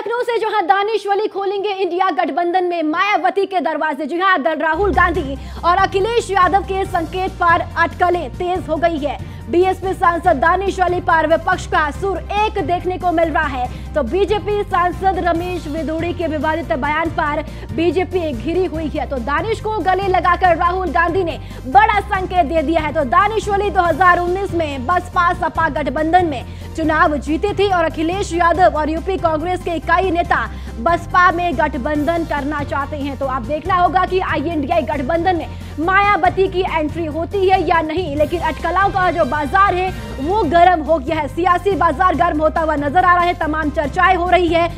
लखनऊ से जहां दानिश वली खोलेंगे इंडिया गठबंधन में मायावती के दरवाजे। जी हां, राहुल गांधी और अखिलेश यादव के संकेत पर अटकलें तेज हो गई है। बीएसपी सांसद दानिश वली पर विपक्ष का सुर एक देखने को मिल रहा है, तो बीजेपी सांसद रमेश विदुड़ी के विवादित बयान पर बीजेपी घिरी हुई है। तो दानिश को गले लगाकर राहुल गांधी ने बड़ा संकेत दे दिया है। तो दानिश वली 2019 में बसपा सपा गठबंधन में चुनाव जीते थे और अखिलेश यादव और यूपी कांग्रेस के कई नेता बसपा में गठबंधन करना चाहते हैं। तो अब देखना होगा कि आईएनडीआई गठबंधन में मायावती की एंट्री होती है या नहीं, लेकिन अटकलों का जो बाजार है वो गर्म हो गया है। सियासी बाजार गर्म होता हुआ नजर आ रहा है, तमाम चर्चाएं हो रही है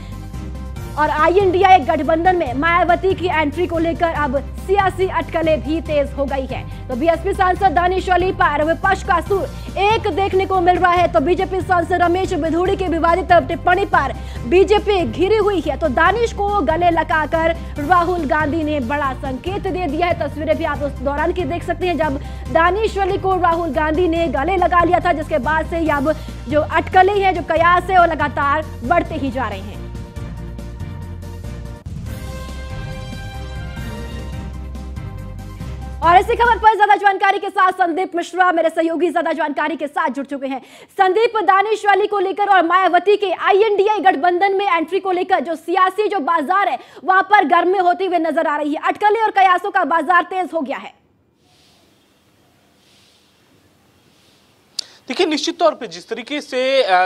और आईएनडीआई गठबंधन में मायावती की एंट्री को लेकर अब सियासी अटकलें भी तेज हो गई है। तो बीएसपी सांसद दानिश वली पर विपक्ष का सुर एक देखने को मिल रहा है, तो बीजेपी सांसद रमेश विदुड़ी की विवादित टिप्पणी पर बीजेपी घिरी हुई है। तो दानिश को गले लगाकर राहुल गांधी ने बड़ा संकेत दे दिया है। तस्वीरें भी आप उस दौरान की देख सकते हैं जब दानिश वली को राहुल गांधी ने गले लगा लिया था, जिसके बाद से अब जो अटकलें हैं, जो कयास है, वो लगातार बढ़ते ही जा रहे हैं। और इसी खबर पर ज्यादा जानकारी के साथ संदीप मिश्रा मेरे सहयोगी ज्यादा जानकारी के साथ जुड़ चुके हैं। संदीप, दानिश वली को लेकर और मायावती के आईएनडीआई गठबंधन में एंट्री को लेकर जो सियासी जो बाजार है वहां पर गर्मी होती हुई नजर आ रही है। अटकलें और कयासों का बाजार तेज हो गया है। देखिए, निश्चित तौर पे जिस तरीके से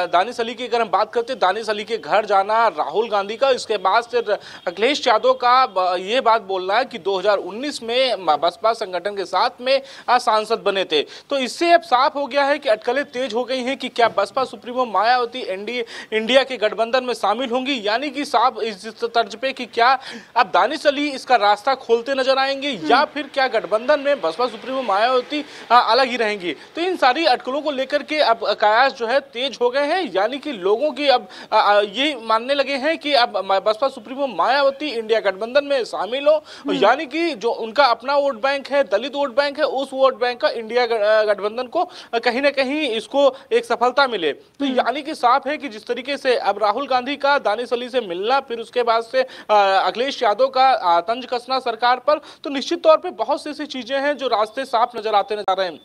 दानिश अली की अगर हम बात करते हैं, दानिश अली के घर जाना, राहुल गांधी का, इसके बाद से अखिलेश यादव का ये बात बोलना है कि 2019 में बसपा संगठन के साथ में सांसद बने थे। तो इससे अब साफ हो गया है कि अटकलें तेज हो गई हैं कि क्या बसपा सुप्रीमो मायावती इंडिया के गठबंधन में शामिल होंगी, यानी कि साफ इस तर्ज पे कि क्या अब दानिश अली इसका रास्ता खोलते नजर आएंगे या फिर क्या गठबंधन में बसपा सुप्रीमो मायावती अलग ही रहेंगी। तो इन सारी अटकलों को करके अब कयास जो है तेज हो गए हैं, यानी कि लोगों की अब ये मानने लगे हैं कि अब बसपा सुप्रीमो मायावती इंडिया गठबंधन में शामिल हो, यानी कि जो उनका अपना वोट बैंक है, दलित वोट बैंक है, उस वोट बैंक का इंडिया गठबंधन को कहीं ना कहीं इसको एक सफलता मिले। तो यानी कि साफ है कि जिस तरीके से अब राहुल गांधी का दानिश अली से मिलना, फिर उसके बाद से अखिलेश यादव का तंज कसना सरकार पर, तो निश्चित तौर पर बहुत सी ऐसी चीजें हैं जो रास्ते साफ नजर आते नजर आ रहे हैं।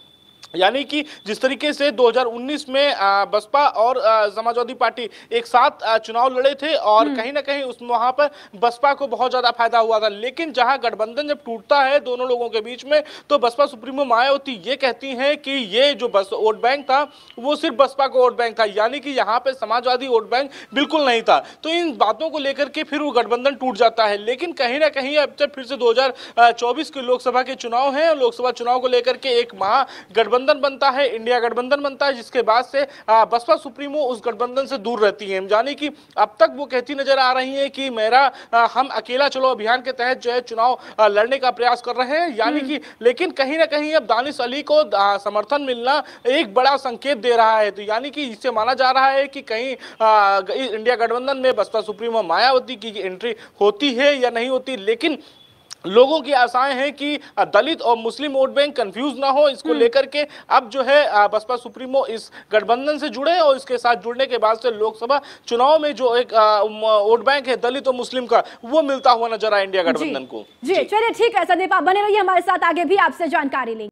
यानी कि जिस तरीके से 2019 में बसपा और समाजवादी पार्टी एक साथ चुनाव लड़े थे और कहीं ना कहीं उस वहां पर बसपा को बहुत ज्यादा फायदा हुआ था, लेकिन जहां गठबंधन जब टूटता है दोनों लोगों के बीच में, तो बसपा सुप्रीमो मायावती ये कहती हैं कि ये जो बस वोट बैंक था वो सिर्फ बसपा का वोट बैंक था, यानी कि यहाँ पे समाजवादी वोट बैंक बिल्कुल नहीं था। तो इन बातों को लेकर के फिर वो गठबंधन टूट जाता है। लेकिन कहीं ना कहीं अब जब फिर से 2024 के लोकसभा के चुनाव है, लोकसभा चुनाव को लेकर के एक महागठबंधन बनता है, इंडिया गठबंधन बनता है, जिसके बाद से बसपा सुप्रीमो उस गठबंधन से दूर रहती है। यानी कि अब तक वो कहती नजर आ रही है कि हम अकेला चलो अभियान के तहत जो है चुनाव लड़ने का प्रयास कर रहे हैं, यानी कि लेकिन कहीं ना कहीं अब दानिश अली को समर्थन मिलना एक बड़ा संकेत दे रहा है। तो यानी कि इससे माना जा रहा है कि कहीं इंडिया गठबंधन में बसपा सुप्रीमो मायावती की एंट्री होती है या नहीं होती, लेकिन लोगों की आशाएं हैं कि दलित और मुस्लिम वोट बैंक कंफ्यूज ना हो, इसको लेकर के अब जो है बसपा सुप्रीमो इस गठबंधन से जुड़े और इसके साथ जुड़ने के बाद से लोकसभा चुनाव में जो एक वोट बैंक है दलित और मुस्लिम का, वो मिलता हुआ नजर आया इंडिया गठबंधन को। जी चलिए, ठीक है संदीप, आप बने रहिए हमारे साथ, आगे भी आपसे जानकारी लेंगे।